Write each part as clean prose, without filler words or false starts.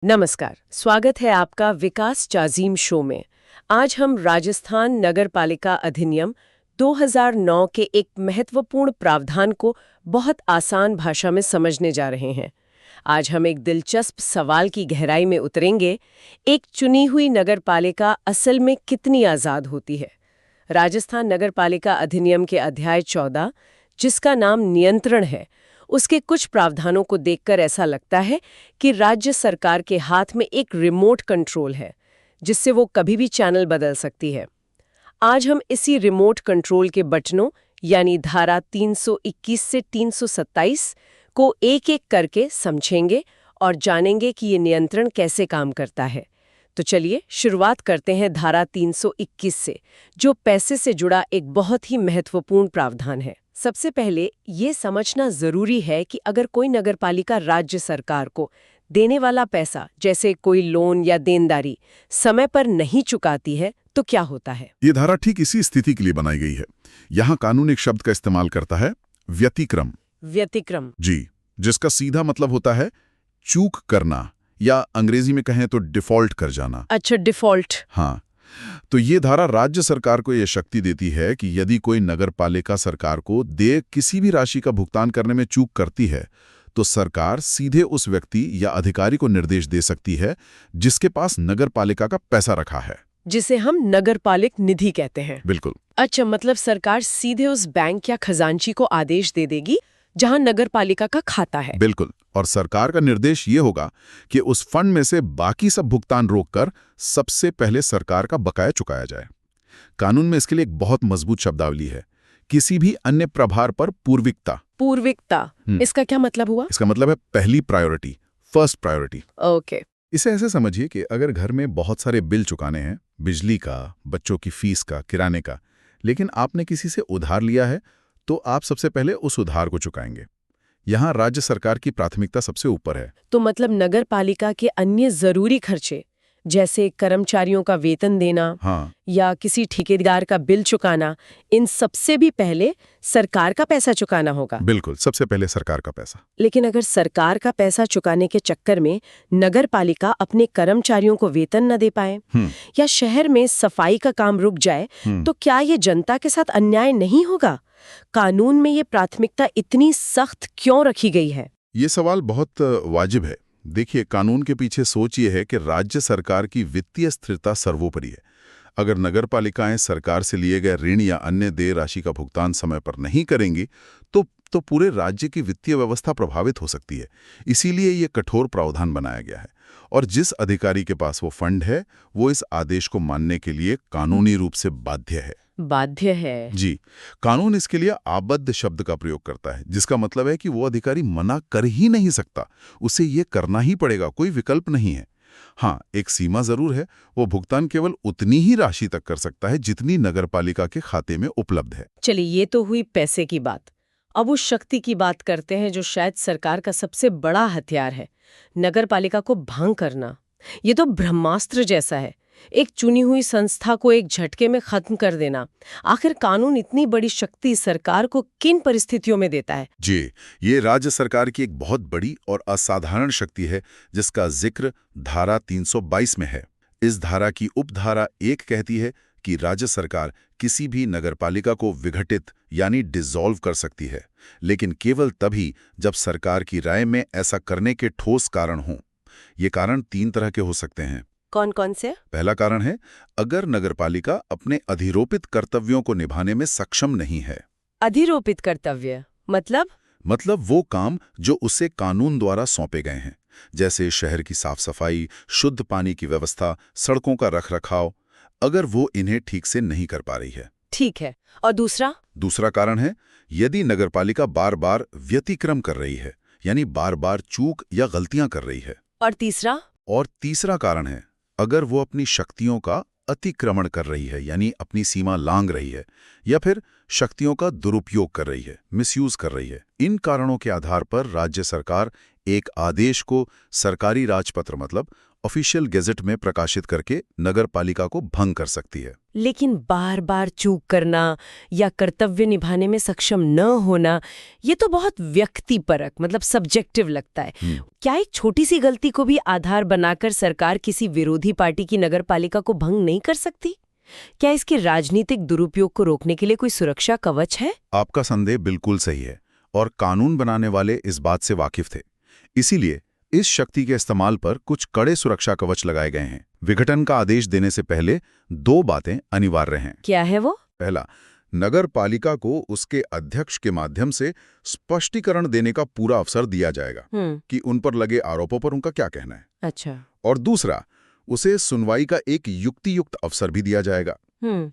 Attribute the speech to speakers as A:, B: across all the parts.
A: नमस्कार, स्वागत है आपका विकास चाजीम शो में। आज हम राजस्थान नगरपालिका अधिनियम 2009 के एक महत्वपूर्ण प्रावधान को बहुत आसान भाषा में समझने जा रहे हैं। आज हम एक दिलचस्प सवाल की गहराई में उतरेंगे, एक चुनी हुई नगरपालिका असल में कितनी आज़ाद होती है। राजस्थान नगरपालिका अधिनियम के अध्याय 14, जिसका नाम नियंत्रण है, उसके कुछ प्रावधानों को देखकर ऐसा लगता है कि राज्य सरकार के हाथ में एक रिमोट कंट्रोल है, जिससे वो कभी भी चैनल बदल सकती है। आज हम इसी रिमोट कंट्रोल के बटनों यानी धारा 321 से 327 को एक-एक करके समझेंगे और जानेंगे कि ये नियंत्रण कैसे काम करता है। तो चलिए शुरुआत करते हैं धारा 321 से, जो पैसे से जुड़ा एक बहुत ही महत्वपूर्ण प्रावधान है। सबसे पहले ये समझना जरूरी है कि अगर कोई नगरपालिका राज्य सरकार को देने वाला पैसा, जैसे कोई लोन या देनदारी, समय पर नहीं चुकाती है तो क्या होता है।
B: ये धारा ठीक इसी स्थिति के लिए बनाई गई है। यहाँ कानून एक शब्द का इस्तेमाल करता है, व्यतिक्रम।
A: व्यतिक्रम
B: जी, जिसका सीधा मतलब होता है चूक करना, या अंग्रेजी में कहें तो डिफॉल्ट कर जाना।
A: अच्छा, डिफॉल्ट।
B: हाँ, तो ये धारा राज्य सरकार को यह शक्ति देती है कि यदि कोई नगरपालिका सरकार को देय किसी भी राशि का भुगतान करने में चूक करती है, तो सरकार सीधे उस व्यक्ति या अधिकारी को निर्देश दे सकती है जिसके पास नगरपालिका का पैसा रखा है,
A: जिसे हम नगरपालिक निधि कहते हैं।
B: बिल्कुल।
A: अच्छा, मतलब सरकार सीधे उस बैंक या खजांची को आदेश दे देगी जहां नगरपालिका का खाता है।
B: बिल्कुल, और सरकार का निर्देश ये होगा कि उस फंड में से बाकी सब भुगतान रोककर सबसे पहले सरकार का बकाया चुकाया जाए। कानून में इसके लिए एक बहुत मजबूत शब्दावली है, किसी भी अन्य प्रभार पर पूर्विकता।
A: पूर्विकता, इसका क्या मतलब हुआ?
B: इसका मतलब है पहली प्रायोरिटी, फर्स्ट प्रायोरिटी।
A: ओके।
B: इसे ऐसे समझिए कि अगर घर में बहुत सारे बिल चुकाने हैं, बिजली का, बच्चों की फीस का, किराने का, लेकिन आपने किसी से उधार लिया है, तो आप सबसे पहले उस उधार को चुकाएंगे। यहाँ राज्य सरकार की प्राथमिकता सबसे ऊपर है।
A: तो मतलब नगरपालिका के अन्य जरूरी खर्चे, जैसे कर्मचारियों का वेतन देना,
B: हाँ,
A: या किसी ठेकेदार का बिल चुकाना, इन सबसे भी पहले सरकार का पैसा चुकाना होगा।
B: बिल्कुल, सबसे पहले सरकार का पैसा।
A: लेकिन अगर सरकार का पैसा चुकाने के चक्कर में नगरपालिका अपने कर्मचारियों को वेतन न दे पाए या शहर में सफाई का काम रुक जाए, तो क्या ये जनता के साथ अन्याय नहीं होगा? कानून में ये प्राथमिकता इतनी सख्त क्यों रखी गई है?
B: ये सवाल बहुत वाजिब है। देखिए, कानून के पीछे सोच ये है कि राज्य सरकार की वित्तीय स्थिरता सर्वोपरि है। अगर नगरपालिकाएं सरकार से लिए गए ऋण या अन्य देय राशि का भुगतान समय पर नहीं करेंगी, तो पूरे राज्य की वित्तीय व्यवस्था प्रभावित हो सकती है। इसीलिए ये कठोर प्रावधान बनाया गया है, और जिस अधिकारी के पास वो फंड है, वो इस आदेश को मानने के लिए कानूनी रूप से बाध्य है।
A: बाध्य है?
B: जी, कानून इसके लिए आबद्ध शब्द का प्रयोग करता है, जिसका मतलब है कि वो अधिकारी मना कर ही नहीं सकता, उसे ये करना ही पड़ेगा, कोई विकल्प नहीं है। हाँ, एक सीमा जरूर है, वो भुगतान केवल उतनी ही राशि तक कर सकता है जितनी नगरपालिका के खाते में उपलब्ध है।
A: चलिए, ये तो हुई पैसे की बात। अब उस शक्ति की बात करते हैं जो शायद सरकार का सबसे बड़ा हथियार है, नगरपालिका को भंग करना। ये तो ब्रह्मास्त्र जैसा है, एक चुनी हुई संस्था को एक झटके में खत्म कर देना। आखिर कानून इतनी बड़ी शक्ति सरकार को किन परिस्थितियों में देता है?
B: जी, ये राज्य सरकार की एक बहुत बड़ी और असाधारण शक्ति है, जिसका जिक्र धारा 322 में है। इस धारा की उपधारा 1 कहती है कि राज्य सरकार किसी भी नगरपालिका को विघटित यानी डिसॉल्व कर सकती है, लेकिन केवल तभी जब सरकार की राय में ऐसा करने के ठोस कारण हों। ये कारण 3 तरह के हो सकते हैं।
A: कौन कौन से?
B: पहला कारण है, अगर नगरपालिका अपने अधिरोपित कर्तव्यों को निभाने में सक्षम नहीं है।
A: अधिरोपित कर्तव्य मतलब
B: वो काम जो उसे कानून द्वारा सौंपे गए हैं, जैसे शहर की साफ सफाई, शुद्ध पानी की व्यवस्था, सड़कों का रखरखाव, अगर वो इन्हें ठीक से नहीं कर पा रही है।
A: ठीक है। और दूसरा
B: कारण है, यदि नगरपालिका बार बार व्यतिक्रम कर रही है, यानी बार बार चूक या गलतियां कर रही है।
A: और
B: तीसरा कारण है, अगर वो अपनी शक्तियों का अतिक्रमण कर रही है, यानी अपनी सीमा लांघ रही है, या फिर शक्तियों का दुरुपयोग कर रही है, मिसयूज कर रही है। इन कारणों के आधार पर राज्य सरकार एक आदेश को सरकारी राजपत्र मतलब ऑफिशियल गेजेट में प्रकाशित करके नगर पालिका को भंग कर सकती है।
A: लेकिन बार बार चूक करना या कर्तव्य निभाने में सक्षम न होना, ये तो बहुत व्यक्तिपरक मतलब सब्जेक्टिव लगता है। क्या एक छोटी सी गलती को भी आधार बनाकर सरकार किसी विरोधी पार्टी की नगर पालिका को भंग नहीं कर सकती? क्या इसके राजनीतिक दुरुपयोग को रोकने के लिए कोई सुरक्षा कवच है?
B: आपका संदेह बिल्कुल सही है और कानून बनाने वाले इस बात से वाकिफ थे। इसीलिए इस शक्ति के इस्तेमाल पर कुछ कड़े सुरक्षा कवच लगाए गए हैं। विघटन का आदेश देने से पहले 2 बातें अनिवार्य हैं।
A: क्या है वो?
B: पहला, नगर पालिका को उसके अध्यक्ष के माध्यम से स्पष्टीकरण देने का पूरा अवसर दिया जाएगा कि उन पर लगे आरोपों पर उनका क्या कहना है।
A: अच्छा।
B: और दूसरा, उसे सुनवाई का एक युक्तियुक्त अवसर भी दिया जाएगा।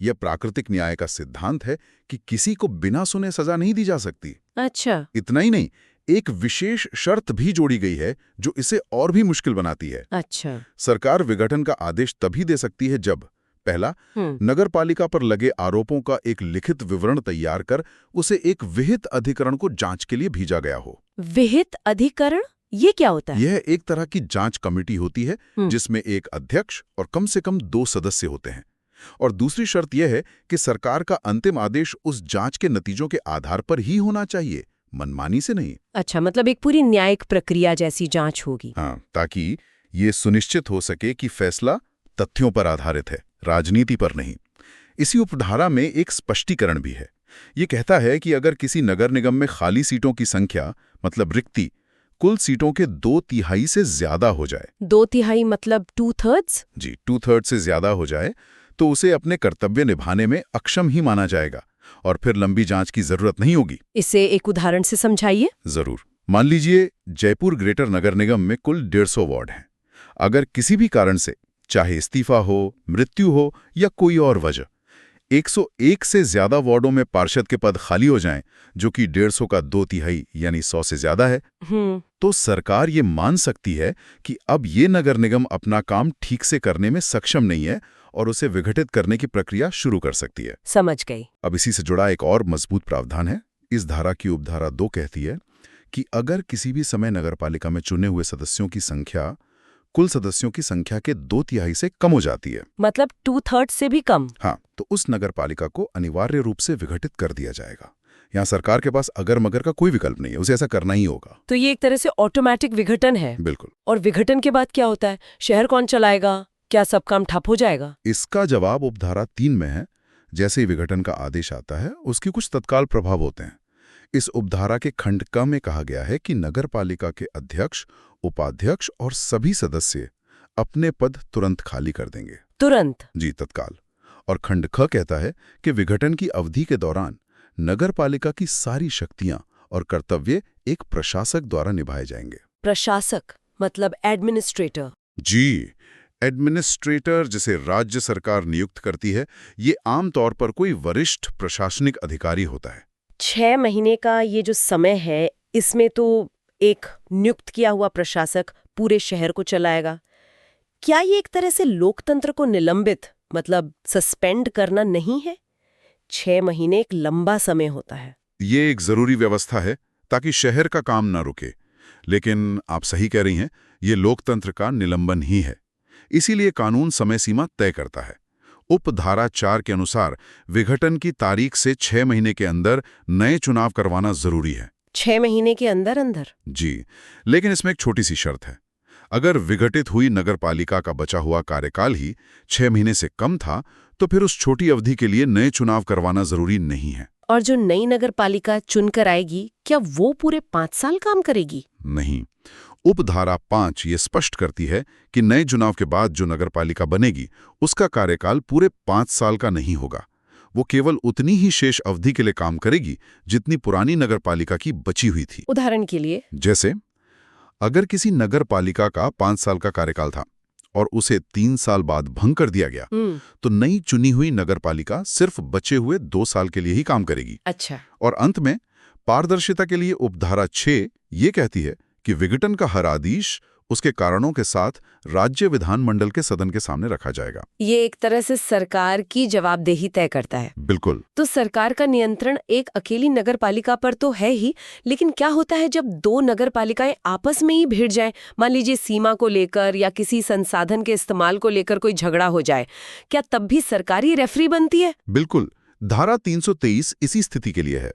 B: यह प्राकृतिक न्याय का सिद्धांत है कि किसी को बिना सुने सजा नहीं दी जा सकती।
A: अच्छा।
B: इतना ही नहीं, एक विशेष शर्त भी जोड़ी गई है जो इसे और भी मुश्किल बनाती है।
A: अच्छा।
B: सरकार विघटन का आदेश तभी दे सकती है जब पहला, नगर पालिका पर लगे आरोपों का एक लिखित विवरण तैयार कर उसे एक विहित अधिकरण को जांच के लिए भेजा गया हो।
A: विहित अधिकरण ये क्या होता है?
B: यह एक तरह की जांच कमेटी होती है जिसमें एक अध्यक्ष और कम से कम 2 सदस्य होते हैं। और दूसरी शर्त यह है कि सरकार का अंतिम आदेश उस जांच के नतीजों के आधार पर ही होना चाहिए, मनमानी से नहीं।
A: अच्छा, मतलब एक पूरी न्यायिक प्रक्रिया जैसी जांच होगी।
B: हाँ, ताकि ये सुनिश्चित हो सके कि फैसला तथ्यों पर आधारित है, राजनीति पर नहीं। इसी उपधारा में एक स्पष्टीकरण भी है। ये कहता है कि अगर किसी नगर निगम में खाली सीटों की संख्या मतलब रिक्ति कुल सीटों के 2/3 से ज्यादा हो जाए।
A: 2/3 मतलब 2/3?
B: जी, 2/3 से ज्यादा हो जाए तो उसे अपने कर्तव्य निभाने में अक्षम ही माना जाएगा और फिर लंबी जांच की जरूरत नहीं होगी।
A: इसे एक उदाहरण से समझाइए।
B: जरूर। मान लीजिए जयपुर ग्रेटर नगर निगम में कुल 150 वार्ड हैं। अगर किसी भी कारण से, चाहे इस्तीफा हो, मृत्यु हो या कोई और वजह, 101 से ज्यादा वार्डों में पार्षद के पद खाली हो जाएं, जो कि 150 का 2/3 यानी 100 से ज्यादा है, तो सरकार ये मान सकती है कि अब ये नगर निगम अपना काम ठीक से करने में सक्षम नहीं है और उसे विघटित करने की प्रक्रिया शुरू कर सकती है।
A: समझ गई।
B: अब इसी से जुड़ा एक और मजबूत प्रावधान है। इस धारा की उपधारा 2 कहती है कि अगर किसी भी समय नगरपालिका में चुने हुए सदस्यों की संख्या कुल सदस्यों की संख्या के 2/3 से कम हो जाती है,
A: मतलब 2/3 से भी कम,
B: हाँ, तो उस नगरपालिका को अनिवार्य रूप से विघटित कर दिया जाएगा। यहाँ सरकार के पास अगर मगर का कोई विकल्प नहीं है, उसे ऐसा करना ही होगा।
A: तो ये एक तरह से ऑटोमेटिक विघटन है।
B: बिल्कुल।
A: और विघटन के बाद क्या होता है? शहर कौन चलाएगा? क्या सब काम ठप हो जाएगा?
B: इसका जवाब उपधारा 3 में है। जैसे ही विघटन का आदेश आता है, उसके कुछ तत्काल प्रभाव होते हैं। इस उपधारा के खंड क में कहा गया है कि नगरपालिका के अध्यक्ष, उपाध्यक्ष और सभी सदस्य अपने पद तुरंत खाली कर देंगे।
A: तुरंत?
B: जी, तत्काल। और खंड ख कहता है कि विघटन की अवधि के दौरान नगरपालिका की सारी शक्तियां और कर्तव्य एक प्रशासक द्वारा निभाए जाएंगे।
A: प्रशासक मतलब एडमिनिस्ट्रेटर?
B: जी, एडमिनिस्ट्रेटर जिसे राज्य सरकार नियुक्त करती है, ये आमतौर पर कोई वरिष्ठ प्रशासनिक अधिकारी होता है।
A: 6 महीने का ये जो समय है, इसमें तो एक नियुक्त किया हुआ प्रशासक पूरे शहर को चलाएगा। क्या ये एक तरह से लोकतंत्र को निलंबित मतलब सस्पेंड करना नहीं है? 6 महीने एक लंबा समय होता है।
B: ये एक जरूरी व्यवस्था है ताकि शहर का काम न रुके। लेकिन आप सही कह रही हैं, ये लोकतंत्र का निलंबन ही है। इसीलिए कानून समय सीमा तय करता है। उपधारा 4 के अनुसार विघटन की तारीख से 6 महीने के अंदर नए चुनाव करवाना जरूरी है।
A: 6 महीने के अंदर अंदर?
B: जी, लेकिन इसमें एक छोटी सी शर्त है। अगर विघटित हुई नगरपालिका का बचा हुआ कार्यकाल ही 6 महीने से कम था, तो फिर उस छोटी अवधि के लिए नए चुनाव करवाना जरूरी नहीं है।
A: और जो नई नगरपालिका चुनकर आएगी, क्या वो पूरे 5 साल काम करेगी?
B: नहीं। उपधारा 5 ये स्पष्ट करती है कि नए चुनाव के बाद जो नगरपालिका बनेगी, उसका कार्यकाल पूरे 5 साल का नहीं होगा। वो केवल उतनी ही शेष अवधि के लिए काम करेगी जितनी पुरानी नगरपालिका की बची हुई थी।
A: उदाहरण के लिए?
B: जैसे अगर किसी नगरपालिका का 5 साल का कार्यकाल था और उसे 3 साल बाद भंग कर दिया गया, तो नई चुनी हुई नगरपालिका सिर्फ बचे हुए 2 साल के लिए ही काम करेगी।
A: अच्छा।
B: और अंत में पारदर्शिता के लिए उपधारा 6 ये कहती है कि विघटन का हर आदेश उसके कारणों के साथ राज्य विधानमंडल के सदन के सामने रखा जाएगा।
A: ये एक तरह से सरकार की जवाबदेही तय करता है।
B: बिल्कुल।
A: तो सरकार का नियंत्रण एक अकेली नगर पालिका पर तो है ही, लेकिन क्या होता है जब दो नगर पालिकाएं आपस में ही भिड़ जाएं? मान लीजिए सीमा को लेकर या किसी संसाधन के इस्तेमाल को लेकर कोई झगड़ा हो जाए, क्या तब भी सरकारी रेफरी बनती है?
B: बिल्कुल। धारा 323 इसी स्थिति के लिए है।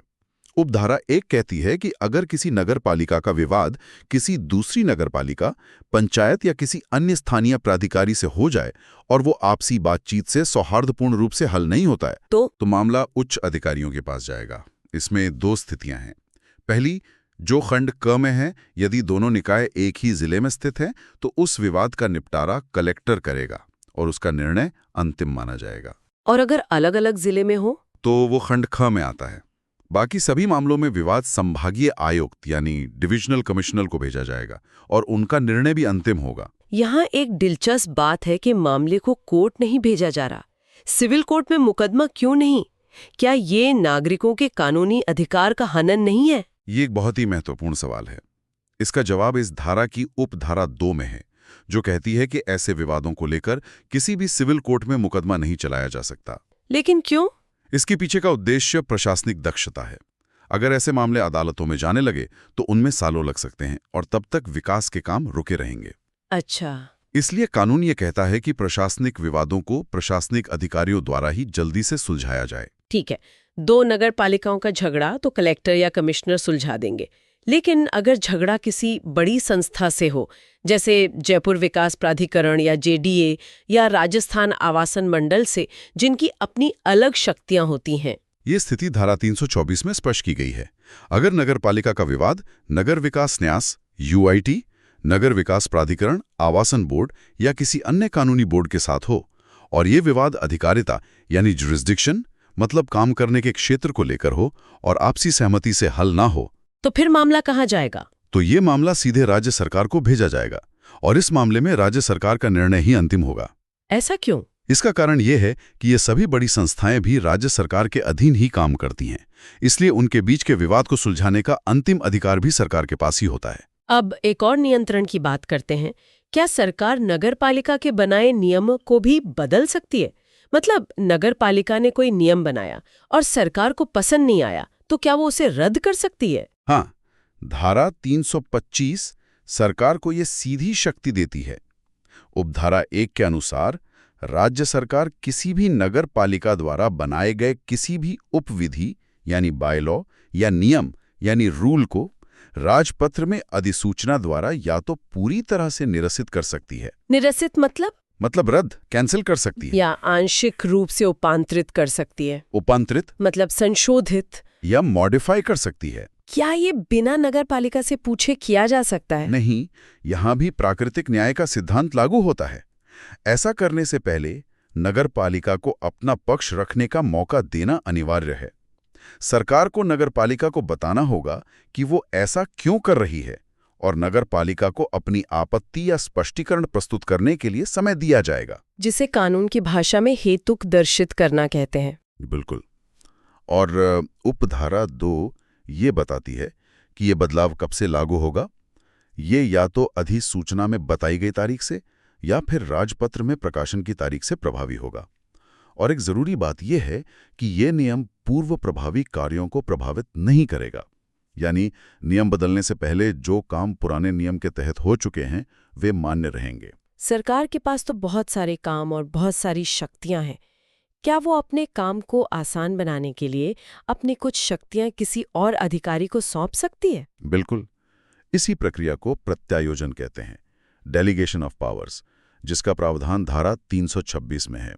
B: उपधारा 1 कहती है कि अगर किसी नगर पालिका का विवाद किसी दूसरी नगर पालिका, पंचायत या किसी अन्य स्थानीय प्राधिकारी से हो जाए और वो आपसी बातचीत से सौहार्दपूर्ण रूप से हल नहीं होता है तो मामला उच्च अधिकारियों के पास जाएगा। इसमें दो स्थितियां हैं। पहली, जो खंड क में है, यदि दोनों निकाय एक ही जिले में स्थित हैं तो उस विवाद का निपटारा कलेक्टर करेगा और उसका निर्णय अंतिम माना जाएगा।
A: और अगर अलग अलग जिले में हो
B: तो वो खंड ख में आता है। बाकी सभी मामलों में विवाद संभागीय आयुक्त यानी डिविजनल कमिश्नर को भेजा जाएगा और उनका निर्णय भी अंतिम होगा।
A: यहाँ एक दिलचस्प बात है कि मामले को कोर्ट नहीं भेजा जा रहा। सिविल कोर्ट में मुकदमा क्यों नहीं? क्या ये नागरिकों के कानूनी अधिकार का हनन नहीं है?
B: ये एक बहुत ही महत्वपूर्ण सवाल है। इसका जवाब इस धारा की उपधारा 2 में है, जो कहती है कि ऐसे विवादों को लेकर किसी भी सिविल कोर्ट में मुकदमा नहीं चलाया जा सकता।
A: लेकिन क्यों?
B: इसके पीछे का उद्देश्य प्रशासनिक दक्षता है। अगर ऐसे मामले अदालतों में जाने लगे तो उनमें सालों लग सकते हैं और तब तक विकास के काम रुके रहेंगे।
A: अच्छा।
B: इसलिए कानून ये कहता है कि प्रशासनिक विवादों को प्रशासनिक अधिकारियों द्वारा ही जल्दी से सुलझाया जाए।
A: ठीक है, दो नगर पालिकाओं का झगड़ा तो कलेक्टर या कमिश्नर सुलझा देंगे, लेकिन अगर झगड़ा किसी बड़ी संस्था से हो, जैसे जयपुर विकास प्राधिकरण या जेडीए या राजस्थान आवासन मंडल से, जिनकी अपनी अलग शक्तियां होती हैं।
B: ये स्थिति धारा 324 में स्पष्ट की गई है। अगर नगर पालिका का विवाद नगर विकास न्यास, यूआईटी, नगर विकास प्राधिकरण, आवासन बोर्ड या किसी अन्य कानूनी बोर्ड के साथ हो और ये विवाद अधिकारिता यानी जुरिस्डिक्शन मतलब काम करने के क्षेत्र को लेकर हो और आपसी सहमति से हल ना हो,
A: तो फिर मामला कहाँ जाएगा?
B: तो ये मामला सीधे राज्य सरकार को भेजा जाएगा और इस मामले में राज्य सरकार का निर्णय ही अंतिम होगा।
A: ऐसा क्यों?
B: इसका कारण ये है कि ये सभी बड़ी संस्थाएं भी राज्य सरकार के अधीन ही काम करती हैं, इसलिए उनके बीच के विवाद को सुलझाने का अंतिम अधिकार भी सरकार के पास ही होता है।
A: अब एक और नियंत्रण की बात करते हैं। क्या सरकार नगर पालिका के बनाए नियम को भी बदल सकती है? मतलब नगर पालिका ने कोई नियम बनाया और सरकार को पसंद नहीं आया, तो क्या वो उसे रद्द कर सकती है?
B: हाँ, धारा 325 सरकार को ये सीधी शक्ति देती है। उपधारा 1 के अनुसार राज्य सरकार किसी भी नगर पालिका द्वारा बनाए गए किसी भी उपविधि यानी बायलॉ या नियम यानी रूल को राजपत्र में अधिसूचना द्वारा या तो पूरी तरह से निरसित कर सकती है।
A: निरसित मतलब
B: रद्द, कैंसिल कर सकती है,
A: या आंशिक रूप से उपांतरित कर सकती है।
B: उपांतरित
A: मतलब संशोधित
B: या मॉडिफाई कर सकती है।
A: क्या ये बिना नगर पालिका से पूछे किया जा सकता है?
B: नहीं, यहाँ भी प्राकृतिक न्याय का सिद्धांत लागू होता है। ऐसा करने से पहले नगर पालिका को अपना पक्ष रखने का मौका देना अनिवार्य है। सरकार को नगर पालिका को बताना होगा कि वो ऐसा क्यों कर रही है और नगर पालिका को अपनी आपत्ति या स्पष्टीकरण प्रस्तुत करने के लिए समय दिया जाएगा,
A: जिसे कानून की भाषा में हेतुक दर्शित करना कहते हैं।
B: बिल्कुल। और उपधारा 2 ये बताती है कि ये बदलाव कब से लागू होगा। ये या तो अधिसूचना में बताई गई तारीख से या फिर राजपत्र में प्रकाशन की तारीख से प्रभावी होगा। और एक जरूरी बात यह है कि ये नियम पूर्व प्रभावी कार्यों को प्रभावित नहीं करेगा, यानी नियम बदलने से पहले जो काम पुराने नियम के तहत हो चुके हैं वे मान्य रहेंगे।
A: सरकार के पास तो बहुत सारे काम और बहुत सारी शक्तियां हैं। क्या वो अपने काम को आसान बनाने के लिए अपनी कुछ शक्तियां किसी और अधिकारी को सौंप सकती है?
B: बिल्कुल। इसी प्रक्रिया को प्रत्यायोजन कहते हैं, डेलीगेशन ऑफ पावर्स, जिसका प्रावधान धारा 326 में है।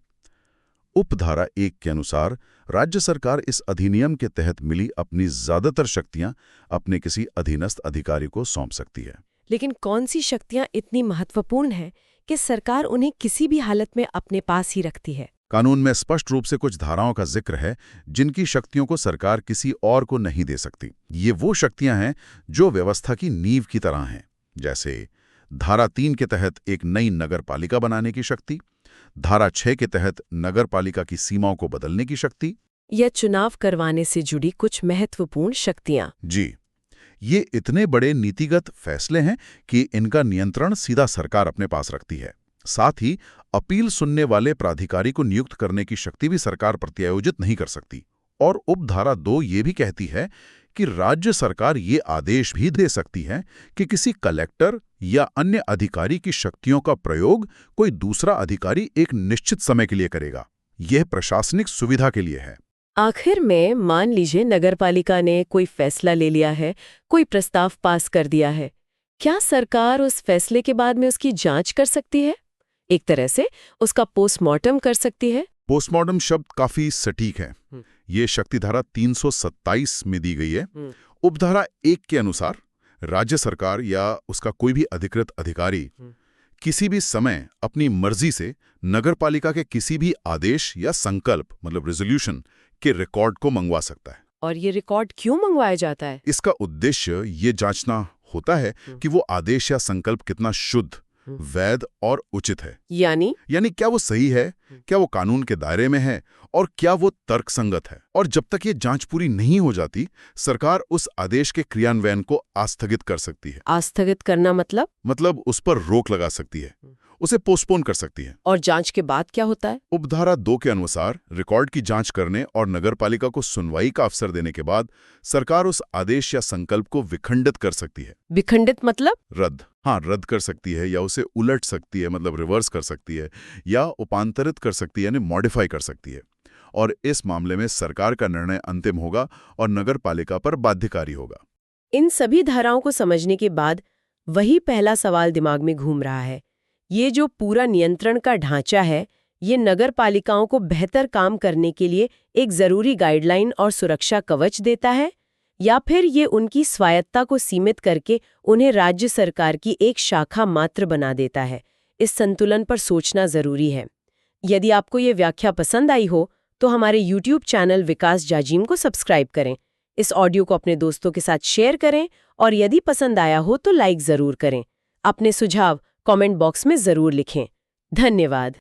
B: उपधारा 1 के अनुसार राज्य सरकार इस अधिनियम के तहत मिली अपनी ज्यादातर शक्तियां अपने किसी अधीनस्थ अधिकारी को सौंप सकती है।
A: लेकिन कौन सी शक्तियां इतनी महत्वपूर्ण है कि सरकार उन्हें किसी भी हालत में अपने पास ही रखती है?
B: कानून में स्पष्ट रूप से कुछ धाराओं का जिक्र है जिनकी शक्तियों को सरकार किसी और को नहीं दे सकती। ये वो शक्तियां हैं जो व्यवस्था की नींव की तरह हैं, जैसे धारा 3 के तहत एक नई नगर पालिका बनाने की शक्ति, धारा 6 के तहत नगर पालिका की सीमाओं को बदलने की शक्ति,
A: या चुनाव करवाने से जुड़ी कुछ महत्वपूर्ण शक्तियां।
B: जी, ये इतने बड़े नीतिगत फैसले हैं कि इनका नियंत्रण सीधा सरकार अपने पास रखती है। साथ ही अपील सुनने वाले प्राधिकारी को नियुक्त करने की शक्ति भी सरकार प्रत्यायोजित नहीं कर सकती। और उपधारा 2 ये भी कहती है कि राज्य सरकार ये आदेश भी दे सकती है कि किसी कलेक्टर या अन्य अधिकारी की शक्तियों का प्रयोग कोई दूसरा अधिकारी एक निश्चित समय के लिए करेगा। यह प्रशासनिक सुविधा के लिए है।
A: आखिर में मान लीजिए नगरपालिका ने कोई फैसला ले लिया है, कोई प्रस्ताव पास कर दिया है, क्या सरकार उस फैसले के बाद में उसकी जांच कर सकती है? एक तरह से उसका पोस्टमार्टम कर सकती है?
B: पोस्टमार्टम शब्द काफी सटीक है। ये शक्ति धारा 327 में दी गई है। उपधारा 1 के अनुसार राज्य सरकार या उसका कोई भी अधिकृत अधिकारी किसी भी समय अपनी मर्जी से नगरपालिका के किसी भी आदेश या संकल्प मतलब रेजोल्यूशन के रिकॉर्ड को मंगवा सकता है।
A: और ये रिकॉर्ड क्यों मंगवाया जाता है?
B: इसका उद्देश्य ये जांचना होता है कि वो आदेश या संकल्प कितना शुद्ध, वैध और उचित है।
A: यानी
B: क्या वो सही है, क्या वो कानून के दायरे में है और क्या वो तर्कसंगत है। और जब तक ये जांच पूरी नहीं हो जाती, सरकार उस आदेश के क्रियान्वयन को आस्थगित कर सकती है।
A: आस्थगित करना मतलब
B: उस पर रोक लगा सकती है, उसे पोस्टपोन कर सकती है।
A: और जांच के बाद क्या होता है?
B: उपधारा 2 के अनुसार रिकॉर्ड की जांच करने और नगरपालिका को सुनवाई का अवसर देने के बाद सरकार उस आदेश या संकल्प को विखंडित कर सकती है।
A: विखंडित मतलब?
B: रद्द कर सकती है या उसे उलट सकती है मतलब रिवर्स कर सकती है या उपांतरित कर सकती है यानी मॉडिफाई कर सकती है। और इस मामले में सरकार का निर्णय अंतिम होगा और नगरपालिका पर बाध्यकारी होगा।
A: इन सभी धाराओं को समझने के बाद वही पहला सवाल दिमाग में घूम रहा है, ये जो पूरा नियंत्रण का ढांचा है, ये नगरपालिकाओं को बेहतर काम करने के लिए एक जरूरी गाइडलाइन और सुरक्षा कवच देता है, या फिर ये उनकी स्वायत्ता को सीमित करके उन्हें राज्य सरकार की एक शाखा मात्र बना देता है? इस संतुलन पर सोचना जरूरी है। यदि आपको ये व्याख्या पसंद आई हो तो हमारे YouTube चैनल विकास जाजीम को सब्सक्राइब करें, इस ऑडियो को अपने दोस्तों के साथ शेयर करें और यदि पसंद आया हो तो लाइक जरूर करें। अपने सुझाव कमेंट बॉक्स में जरूर लिखें। धन्यवाद।